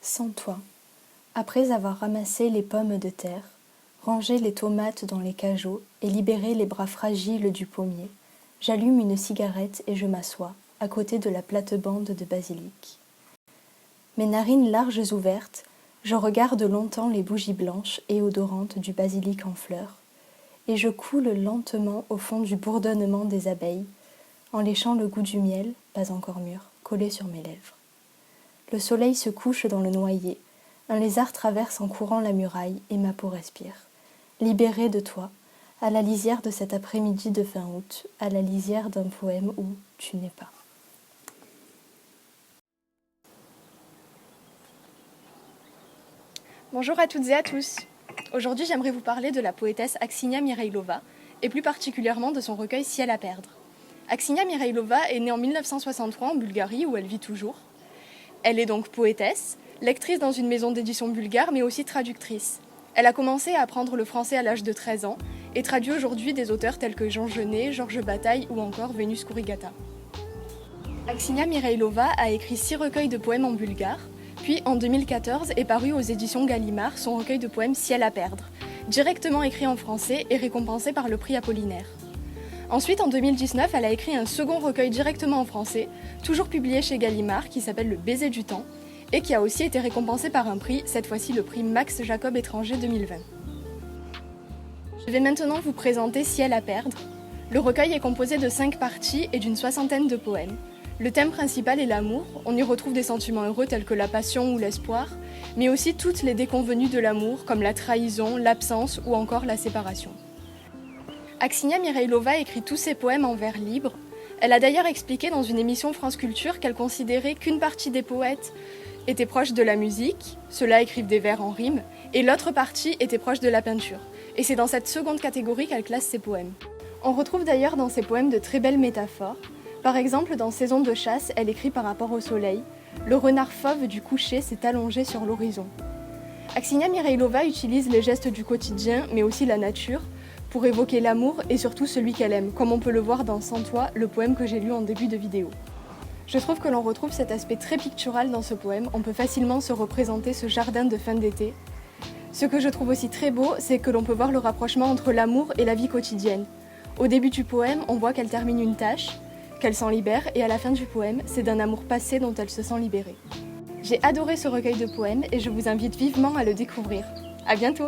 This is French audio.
Sans toi, après avoir ramassé les pommes de terre, rangé les tomates dans les cajots et libéré les bras fragiles du pommier, j'allume une cigarette et je m'assois, à côté de la plate-bande de basilic. Mes narines larges ouvertes, je regarde longtemps les bougies blanches et odorantes du basilic en fleurs, et je coule lentement au fond du bourdonnement des abeilles, en léchant le goût du miel, pas encore mûr, collé sur mes lèvres. Le soleil se couche dans le noyer, un lézard traverse en courant la muraille et ma peau respire. Libérée de toi, à la lisière de cet après-midi de fin août, à la lisière d'un poème où tu n'es pas. Bonjour à toutes et à tous. Aujourd'hui, j'aimerais vous parler de la poétesse Aksinia Mihajlova, et plus particulièrement de son recueil Ciel à perdre. Aksinia Mihajlova est née en 1963 en Bulgarie, où elle vit toujours. Elle est donc poétesse, lectrice dans une maison d'édition bulgare, mais aussi traductrice. Elle a commencé à apprendre le français à l'âge de 13 ans et traduit aujourd'hui des auteurs tels que Jean Genet, Georges Bataille ou encore Vénus Kourigata. Aksinia Mihajlova a écrit 6 recueils de poèmes en bulgare, puis en 2014 est paru aux éditions Gallimard son recueil de poèmes Ciel à perdre, directement écrit en français et récompensé par le prix Apollinaire. Ensuite, en 2019, elle a écrit un second recueil directement en français, toujours publié chez Gallimard, qui s'appelle Le baiser du temps, et qui a aussi été récompensé par un prix, cette fois-ci le prix Max Jacob étranger 2020. Je vais maintenant vous présenter Ciel à perdre. Le recueil est composé de 5 parties et d'une 60aine de poèmes. Le thème principal est l'amour, on y retrouve des sentiments heureux tels que la passion ou l'espoir, mais aussi toutes les déconvenues de l'amour, comme la trahison, l'absence ou encore la séparation. Aksinia Mihajlova écrit tous ses poèmes en vers libre. Elle a d'ailleurs expliqué dans une émission France Culture qu'elle considérait qu'une partie des poètes était proche de la musique, ceux-là écrivent des vers en rime, et l'autre partie était proche de la peinture. Et c'est dans cette seconde catégorie qu'elle classe ses poèmes. On retrouve d'ailleurs dans ses poèmes de très belles métaphores. Par exemple, dans Saison de chasse, elle écrit par rapport au soleil « Le renard fauve du coucher s'est allongé sur l'horizon ». Aksinia Mihajlova utilise les gestes du quotidien, mais aussi la nature, pour évoquer l'amour et surtout celui qu'elle aime, comme on peut le voir dans Sans toi, le poème que j'ai lu en début de vidéo. Je trouve que l'on retrouve cet aspect très pictural dans ce poème, on peut facilement se représenter ce jardin de fin d'été. Ce que je trouve aussi très beau, c'est que l'on peut voir le rapprochement entre l'amour et la vie quotidienne. Au début du poème, on voit qu'elle termine une tâche, qu'elle s'en libère, et à la fin du poème, c'est d'un amour passé dont elle se sent libérée. J'ai adoré ce recueil de poèmes et je vous invite vivement à le découvrir. À bientôt!